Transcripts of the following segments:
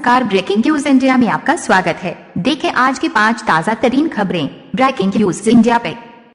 नमस्कार, breaking news India में आपका स्वागत है। देखें आज की 5 ताजा तरीन खबरें ब्रेकिंग न्यूज इंडिया पे।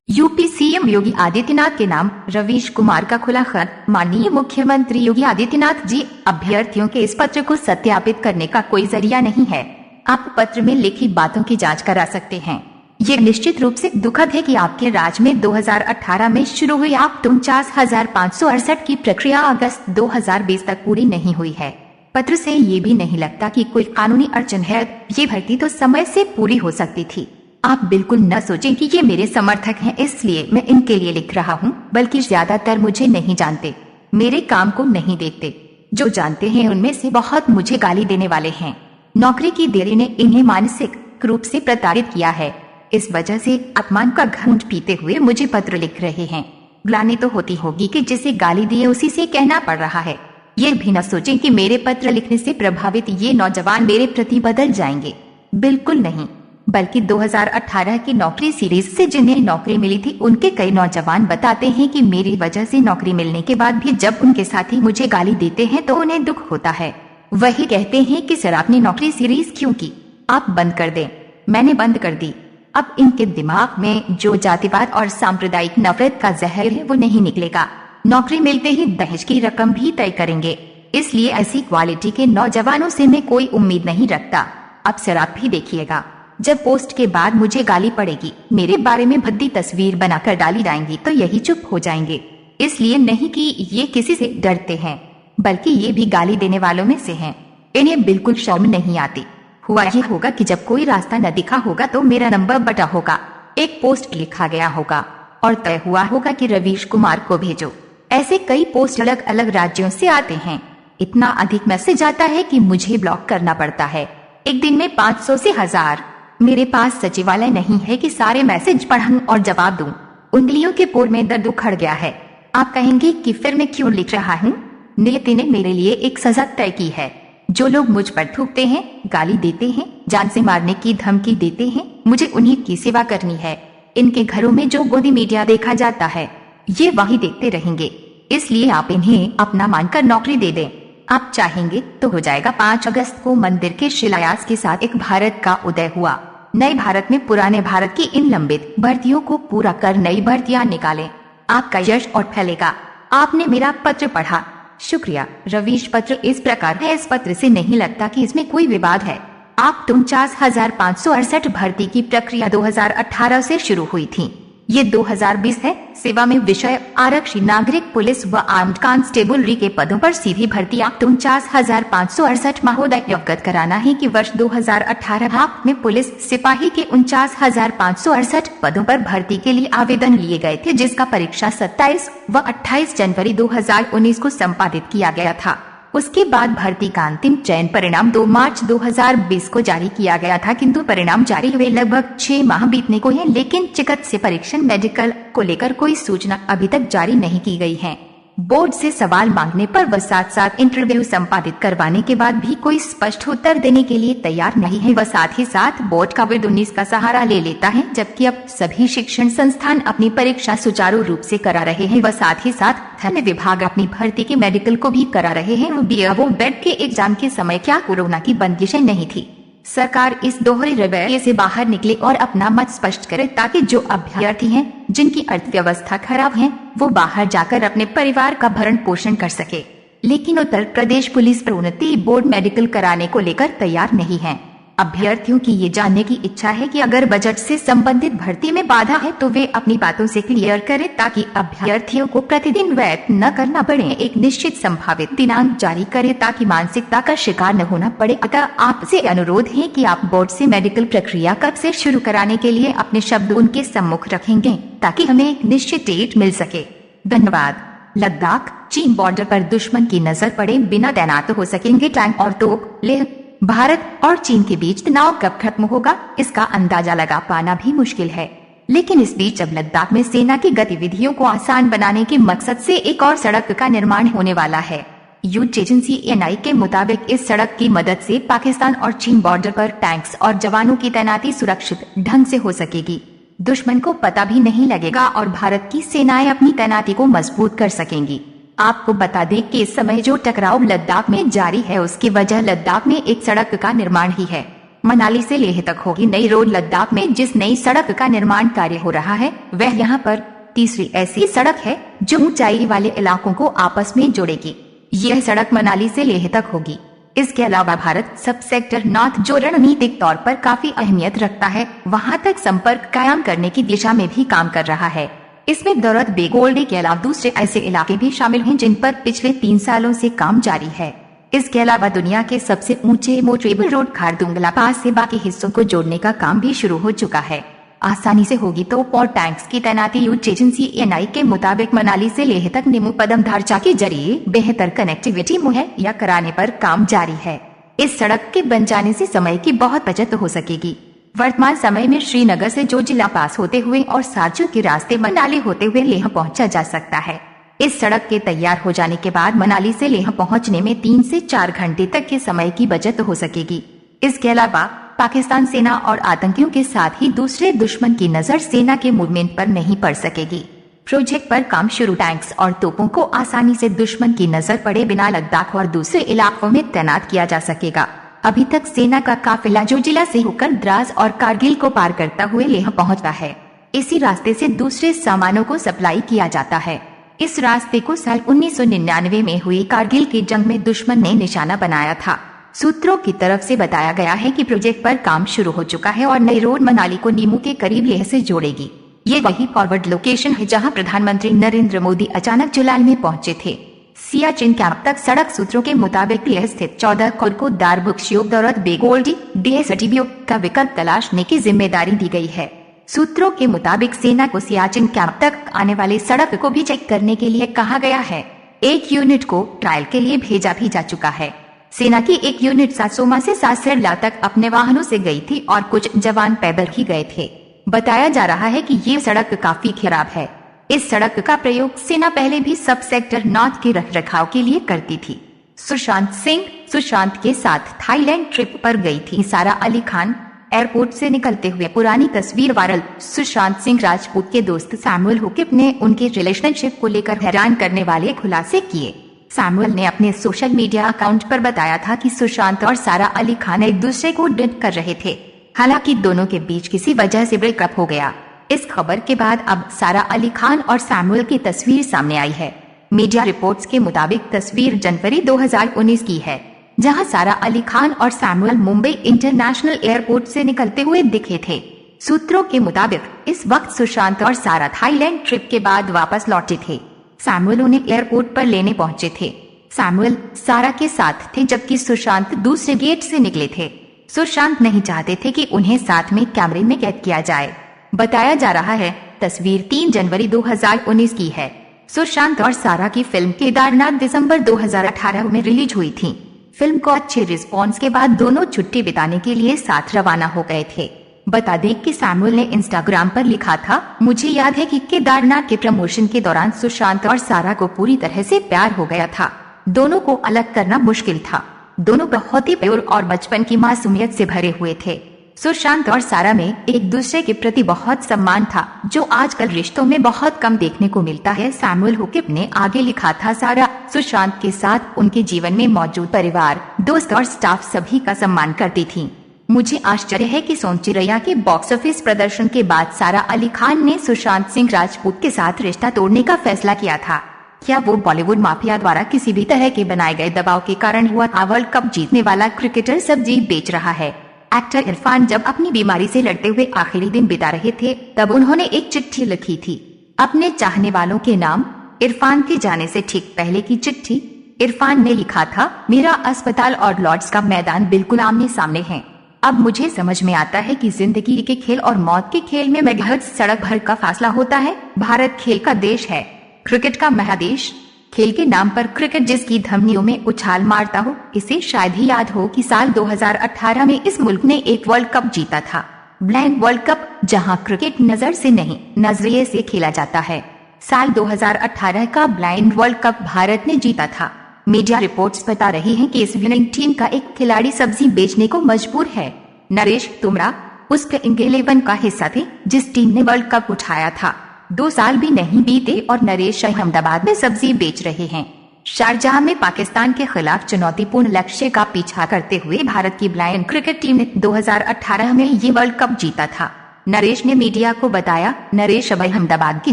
यूपी सीएम योगी आदित्यनाथ के नाम रवीश कुमार का खुला खत। माननीय मुख्यमंत्री योगी आदित्यनाथ जी, अभ्यर्थियों के इस पत्र को सत्यापित करने का कोई जरिया नहीं है। आप पत्र में लिखी बातों की जाँच करा सकते हैं। ये निश्चित रूप से दुखद है कि आपके राज्य में 2018 में शुरू हुई आप 49,568 की प्रक्रिया अगस्त 2020 तक पूरी नहीं हुई है। पत्र से ये भी नहीं लगता कि कोई कानूनी अड़चन है। ये भर्ती तो समय से पूरी हो सकती थी। आप बिल्कुल न सोचें कि ये मेरे समर्थक हैं इसलिए मैं इनके लिए लिख रहा हूँ, बल्कि ज्यादातर मुझे नहीं जानते, मेरे काम को नहीं देखते। जो जानते हैं उनमें से बहुत मुझे गाली देने वाले हैं। नौकरी की देरी ने इन्हें मानसिक रूप से प्रताड़ित किया है। इस वजह से अपमान का घूंट पीते हुए मुझे पत्र लिख रहे हैं। ग्लानि तो होती होगी कि जिसे गाली दी है उसी से कहना पड़ रहा है। ये भी न सोचें कि मेरे पत्र लिखने से प्रभावित ये नौजवान मेरे प्रति बदल जाएंगे, बिल्कुल नहीं। बल्कि 2018 की नौकरी सीरीज से जिन्हें नौकरी मिली थी उनके कई नौजवान बताते हैं कि मेरी वजह से नौकरी मिलने के बाद भी जब उनके साथी मुझे गाली देते हैं तो उन्हें दुख होता है। वही कहते हैं कि सर आपने नौकरी सीरीज क्यों की, आप बंद कर दें। मैंने बंद कर दी। अब इनके दिमाग में जो जातिवाद और सांप्रदायिक नफरत का जहर है वो नहीं निकलेगा। नौकरी मिलते ही दहेज की रकम भी तय करेंगे। इसलिए ऐसी क्वालिटी के नौजवानों से मैं कोई उम्मीद नहीं रखता। अब सर आप भी देखिएगा, जब पोस्ट के बाद मुझे गाली पड़ेगी, मेरे बारे में भद्दी तस्वीर बनाकर डाली जाएंगी तो यही चुप हो जाएंगे। इसलिए नहीं कि ये किसी से डरते हैं, बल्कि ये भी गाली देने वालों में से हैं। इन्हें बिल्कुल शर्म नहीं आती। हुआ ये होगा कि जब कोई रास्ता न दिखा होगा तो मेरा नंबर बटा होगा, एक पोस्ट लिखा गया होगा और तय हुआ होगा कि रवीश कुमार को भेजो। ऐसे कई पोस्ट अलग अलग राज्यों से आते हैं। इतना अधिक मैसेज आता है कि मुझे ब्लॉक करना पड़ता है। एक दिन में 500 से 1000। मेरे पास सचिवालय नहीं है कि सारे मैसेज पढ़ूं और जवाब दूं। उंगलियों के पोर में दर्द उखड़ गया है। आप कहेंगे कि फिर मैं क्यों लिख रहा हूँ। नियति ने मेरे लिए एक सजा तय की है। जो लोग मुझ पर थूकते हैं, गाली देते हैं, जान से मारने की धमकी देते हैं, मुझे उन्हीं की सेवा करनी है। इनके घरों में जो गोदी मीडिया देखा जाता है ये वही देखते रहेंगे। इसलिए आप इन्हें अपना मानकर नौकरी दे दें। आप चाहेंगे तो हो जाएगा। 5 अगस्त को मंदिर के शिलान्यास के साथ एक भारत का उदय हुआ। नए भारत में पुराने भारत की इन लंबित भर्तियों को पूरा कर नई भर्तियां निकालें। आपका यश और फैलेगा। आपने मेरा पत्र पढ़ा, शुक्रिया। रवीश पत्र इस प्रकार है। इस पत्र से नहीं लगता कि इसमें कोई विवाद है। आप 49,568 भर्ती की प्रक्रिया 2018 से शुरू हुई थी। ये 2020 है। सेवा में विषय आरक्षी, नागरिक, पुलिस व आर्म्ड कांस्टेबलरी के पदों पर सीधी भर्ती। आप 49,568 महोदय अवगत कराना है कि वर्ष 2018 में पुलिस सिपाही के 49,568 पदों पर भर्ती के लिए आवेदन लिए गए थे, जिसका परीक्षा 27 व 28 जनवरी 2019 को संपादित किया गया था। उसके बाद भर्ती का अंतिम चयन परिणाम 2 मार्च 2020 को जारी किया गया था, किंतु परिणाम जारी हुए लगभग 6 माह बीतने को हैं, लेकिन चिकित्सा परीक्षण मेडिकल को लेकर कोई सूचना अभी तक जारी नहीं की गई है। बोर्ड से सवाल मांगने पर वह साथ साथ इंटरव्यू संपादित करवाने के बाद भी कोई स्पष्ट उत्तर देने के लिए तैयार नहीं है। वह साथ ही साथ बोर्ड कोविड-19 का सहारा ले लेता है, जबकि अब सभी शिक्षण संस्थान अपनी परीक्षा सुचारू रूप से करा रहे हैं। वह साथ ही साथ धन विभाग अपनी भर्ती के मेडिकल को भी करा रहे हैं। वो बेड के एग्जाम के समय क्या कोरोना की बंदिशें नहीं थी। सरकार इस दोहरे रवैये से बाहर निकले और अपना मत स्पष्ट करे, ताकि जो अभ्यर्थी हैं जिनकी अर्थव्यवस्था खराब है वो बाहर जाकर अपने परिवार का भरण पोषण कर सके। लेकिन उत्तर प्रदेश पुलिस प्रोन्नति बोर्ड मेडिकल कराने को लेकर तैयार नहीं है। अभ्यर्थियों की ये जानने की इच्छा है कि अगर बजट से संबंधित भर्ती में बाधा है तो वे अपनी बातों से क्लियर करें, ताकि अभ्यर्थियों को प्रतिदिन व्यय न करना पड़े। एक निश्चित संभावित दिनांक जारी करें ताकि मानसिकता का शिकार न होना पड़े। अतः आपसे अनुरोध है कि आप बोर्ड से मेडिकल प्रक्रिया कब से शुरू कराने के लिए अपने शब्द उनके सम्मुख रखेंगे, ताकि हमें एक निश्चित डेट मिल सके। धन्यवाद। लद्दाख, चीन बॉर्डर पर दुश्मन की नजर पड़े बिना तैनात हो सकेंगे टैंक और तोप। लेह, भारत और चीन के बीच तनाव कब खत्म होगा इसका अंदाजा लगा पाना भी मुश्किल है। लेकिन इस बीच अब लद्दाख में सेना की गतिविधियों को आसान बनाने के मकसद से एक और सड़क का निर्माण होने वाला है। युद्ध एजेंसी एनआई के मुताबिक इस सड़क की मदद से पाकिस्तान और चीन बॉर्डर पर टैंक्स और जवानों की तैनाती सुरक्षित ढंग से हो सकेगी। दुश्मन को पता भी नहीं लगेगा और भारत की सेनाएं अपनी तैनाती को मजबूत कर सकेंगी। आपको बता दें कि इस समय जो टकराव लद्दाख में जारी है उसकी वजह लद्दाख में एक सड़क का निर्माण ही है। मनाली से लेह तक होगी नई रोड। लद्दाख में जिस नई सड़क का निर्माण कार्य हो रहा है वह यहाँ पर तीसरी ऐसी सड़क है जो ऊंचाई वाले इलाकों को आपस में जोड़ेगी। यह सड़क मनाली से लेह तक होगी। इसके अलावा भारत सब सेक्टर नॉर्थ जो रणनीतिक तौर पर काफी अहमियत रखता है वहां तक संपर्क कायम करने की दिशा में भी काम कर रहा है। इसमें दौरत बेगोल्डी के अलावा दूसरे ऐसे इलाके भी शामिल हैं जिन पर पिछले 3 सालों से काम जारी है। इसके अलावा दुनिया के सबसे ऊंचे मोटरेबल रोड खारदुंगला पास से बाकी हिस्सों को जोड़ने का काम भी शुरू हो चुका है। आसानी से होगी तो और टैंक्स की तैनाती यूथ एजेंसी एनआई के मुताबिक मनाली से लेह तक निमू पदम ढांचा के जरिए बेहतर कनेक्टिविटी मुहैया कराने पर काम जारी है। इस सड़क के बन जाने से समय की बहुत बचत हो सकेगी। वर्तमान समय में श्रीनगर से जो जिला पास होते हुए और सार्चू के रास्ते मनाली होते हुए लेह पहुंचा जा सकता है। इस सड़क के तैयार हो जाने के बाद मनाली से लेह पहुंचने में 3 से 4 घंटे तक के समय की बचत हो सकेगी। इसके अलावा पाकिस्तान सेना और आतंकियों के साथ ही दूसरे दुश्मन की नजर सेना के मूवमेंट पर नहीं पड़ सकेगी। प्रोजेक्ट पर काम शुरू टैंक्स और तोपों को आसानी से दुश्मन की नजर पड़े बिना लद्दाख और दूसरे इलाकों में तैनात किया जा सकेगा। अभी तक सेना का काफिला जो जिला से होकर द्रास और कारगिल को पार करता हुए लेह पहुंचता है। इसी रास्ते से दूसरे सामानों को सप्लाई किया जाता है। इस रास्ते को साल 1999 में हुई कारगिल की जंग में दुश्मन ने निशाना बनाया था। सूत्रों की तरफ से बताया गया है कि प्रोजेक्ट पर काम शुरू हो चुका है और नई रोड मनाली को नीमू के करीब लेह से जोड़ेगी। ये वही फॉरवर्ड लोकेशन है जहां प्रधानमंत्री नरेंद्र मोदी अचानक जुलाई में पहुंचे थे। सियाचिन कैंप तक सड़क सूत्रों के मुताबिक लेह स्थित 14 कोर को दारबुक्शियों दौरत बेगोल्डी डीएसटीबीओ का विकल्प तलाशने की जिम्मेदारी दी गई है। सूत्रों के मुताबिक सेना को सियाचिन कैंप तक आने वाली सड़क को भी चेक करने के लिए कहा गया है। एक यूनिट को ट्रायल के लिए भेजा भी जा चुका है। सेना की एक यूनिट सासोमा से सासरला तक अपने वाहनों से गई थी और कुछ जवान पैदल ही गए थे। बताया जा रहा है कि ये सड़क काफी खराब है। इस सड़क का प्रयोग सेना पहले भी सब सेक्टर नॉर्थ के रखरखाव के लिए करती थी। सुशांत के साथ थाईलैंड ट्रिप पर गई थी सारा अली खान। एयरपोर्ट से निकलते हुए पुरानी तस्वीर वायरल। सुशांत सिंह राजपूत के दोस्त सैमुअल हुकिप ने उनके रिलेशनशिप को लेकर हैरान करने वाले खुलासे किए। सैमुअल ने अपने सोशल मीडिया अकाउंट पर बताया था कि सुशांत और सारा अली खान एक दूसरे को डेट कर रहे थे। हालांकि दोनों के बीच किसी वजह से ब्रेकअप हो गया। इस खबर के बाद अब सारा अली खान और सैमुअल की तस्वीर सामने आई है। मीडिया रिपोर्ट्स के मुताबिक तस्वीर जनवरी 2019 की है, जहां सारा अली खान और सैमुअल मुंबई इंटरनेशनल एयरपोर्ट से निकलते हुए दिखे थे। सूत्रों के मुताबिक इस वक्त सुशांत और सारा थाईलैंड ट्रिप के बाद वापस लौटे थे। सैमुअल उन्हें एयरपोर्ट पर लेने पहुंचे थे। सैमुअल सारा के साथ थे जबकि सुशांत दूसरे गेट से निकले थे। सुशांत नहीं चाहते थे कि उन्हें साथ में कैमरे में कैद किया जाए। बताया जा रहा है तस्वीर 3 जनवरी 2019 की है। सुशांत और सारा की फिल्म केदारनाथ दिसंबर 2018 में रिलीज हुई थी। फिल्म को अच्छे रिस्पॉन्स के बाद दोनों छुट्टी बिताने के लिए साथ रवाना हो गए थे। बता दें कि सैमुअल ने इंस्टाग्राम पर लिखा था, मुझे याद है कि केदारनाथ के प्रमोशन के दौरान सुशांत और सारा को पूरी तरह से प्यार हो गया था। दोनों को अलग करना मुश्किल था। दोनों बहुत ही प्योर और बचपन की मासूमियत से भरे हुए थे। सुशांत और सारा में एक दूसरे के प्रति बहुत सम्मान था, जो आजकल रिश्तों में बहुत कम देखने को मिलता है। सैमुअल हुकिप ने आगे लिखा था, सारा सुशांत के साथ उनके जीवन में मौजूद परिवार, दोस्त और स्टाफ सभी का सम्मान करती थी। मुझे आश्चर्य है कि सोनचिरैया के बॉक्स ऑफिस प्रदर्शन के बाद सारा अली खान ने सुशांत सिंह राजपूत के साथ रिश्ता तोड़ने का फैसला किया था। क्या वो बॉलीवुड माफिया द्वारा किसी भी तरह के बनाए गए दबाव के कारण हुआ था? वर्ल्ड कप जीतने वाला क्रिकेटर सब्जी बेच रहा है। एक्टर इरफान जब अपनी बीमारी से लड़ते हुए आखिरी दिन बिता रहे थे, तब उन्होंने एक चिट्ठी लिखी थी अपने चाहने वालों के नाम। इरफान के जाने से ठीक पहले की चिट्ठी इरफान ने लिखा था, मेरा अस्पताल और लॉर्ड्स का मैदान बिल्कुल आमने सामने हैं। अब मुझे समझ में आता है कि जिंदगी के खेल और मौत के खेल में महज सड़क भर का फासला होता है। भारत खेल का देश है, क्रिकेट का महादेश। खेल के नाम पर क्रिकेट जिसकी धमनियों में उछाल मारता हो। इसे शायद ही याद हो कि साल 2018 में इस मुल्क ने एक वर्ल्ड कप जीता था, ब्लाइंड वर्ल्ड कप, जहां क्रिकेट नजर से नहीं नजरिए से खेला जाता है। साल 2018 का ब्लाइंड वर्ल्ड कप भारत ने जीता था। मीडिया रिपोर्ट्स बता रही हैं कि इस विनिंग टीम का एक खिलाड़ी सब्जी बेचने को मजबूर है। नरेश तोमरा उस प्लेइंग 11 का हिस्सा थे जिस टीम ने वर्ल्ड कप उठाया था। 2 साल भी नहीं बीते और नरेश अहमदाबाद में सब्जी बेच रहे हैं। शारजाह में पाकिस्तान के खिलाफ चुनौतीपूर्ण लक्ष्य का पीछा करते हुए भारत की ब्लाइंड क्रिकेट टीम ने 2018 में ये वर्ल्ड कप जीता था। नरेश ने मीडिया को बताया, नरेश अब अहमदाबाद की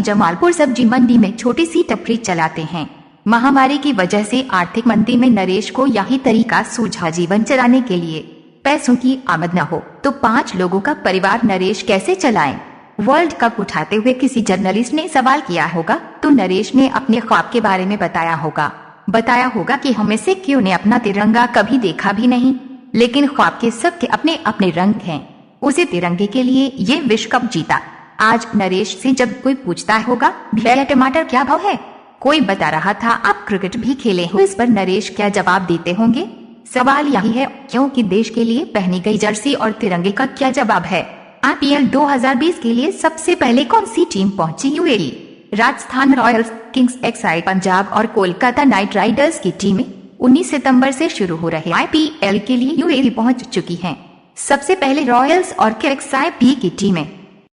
जमालपुर सब्जी मंडी में छोटी सी टपरी चलाते हैं। महामारी की वजह से आर्थिक मंदी में नरेश को यही तरीका सूझा जीवन चलाने के लिए। पैसों की आमद न हो तो 5 लोगों का परिवार नरेश कैसे चलाएं? वर्ल्ड कप उठाते हुए किसी जर्नलिस्ट ने सवाल किया होगा तो नरेश ने अपने ख्वाब के बारे में बताया होगा कि हम से क्यों ने अपना तिरंगा कभी देखा भी नहीं, लेकिन ख्वाब के सबके अपने अपने रंग हैं। उसे तिरंगे के लिए ये विश्व कप जीता। आज नरेश से जब कोई पूछता होगा भैया टमाटर क्या भाव है, कोई बता रहा था आप क्रिकेट भी खेले हो, इस पर नरेश क्या जवाब देते होंगे? सवाल यही है क्योंकि देश के लिए पहनी गई जर्सी और तिरंगे का क्या जवाब है। IPL 2020 के लिए सबसे पहले कौन सी टीम पहुंची? UAE. Rajasthan Royals, Kings XI Punjab और कोलकाता नाइट राइडर्स की टीमें 19 सितंबर से शुरू हो रहे IPL के लिए यूएई पहुंच चुकी हैं। सबसे पहले रॉयल्स और XI की टीमें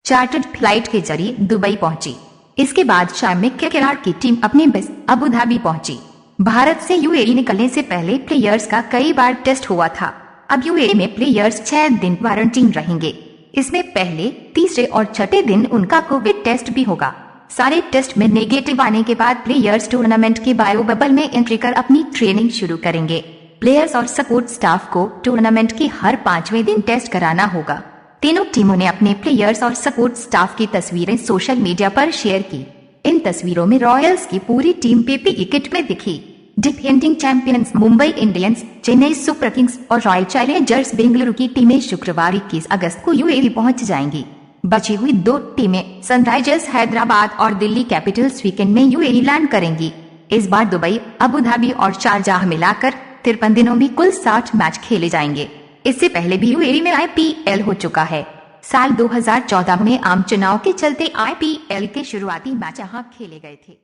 चार्टर्ड फ्लाइट के जरिए दुबई पहुंची। इसके बाद शाम में केकेआर की टीम अपनी बेस अबू धाबी पहुंची। भारत से यूएई निकलने से पहले प्लेयर्स का कई बार टेस्ट हुआ था। अब यूएई में प्लेयर्स 6 दिन क्वारंटीन रहेंगे। इसमें पहले, तीसरे और छठे दिन उनका कोविड टेस्ट भी होगा। सारे टेस्ट में नेगेटिव आने के बाद प्लेयर्स टूर्नामेंट के बायो बबल में एंट्री कर अपनी ट्रेनिंग शुरू करेंगे। प्लेयर्स और सपोर्ट स्टाफ को टूर्नामेंट के हर 5वें दिन टेस्ट कराना होगा। तीनों टीमों ने अपने प्लेयर्स और सपोर्ट स्टाफ की तस्वीरें सोशल मीडिया पर शेयर की। इन तस्वीरों में रॉयल्स की पूरी टीम PPE किट में दिखी। Defending champions Mumbai Indians, Chennai super Kings और रॉयल चैलेंजर्स बेंगलुरु की टीमें शुक्रवार 21 अगस्त को यूएई पहुंच जाएंगी। बची हुई 2 टीमें सनराइजर्स हैदराबाद और दिल्ली कैपिटल्स वीकेंड में यूएई लैंड करेंगी। इस बार दुबई, अबू धाबी और शारजाह मिलाकर 53 दिनों में कुल 60 मैच खेले जाएंगे। इससे पहले भी यूएई में IPL हो चुका है। साल 2014 में आम चुनाव के चलते IPL के शुरुआती मैच यहाँ खेले गए थे।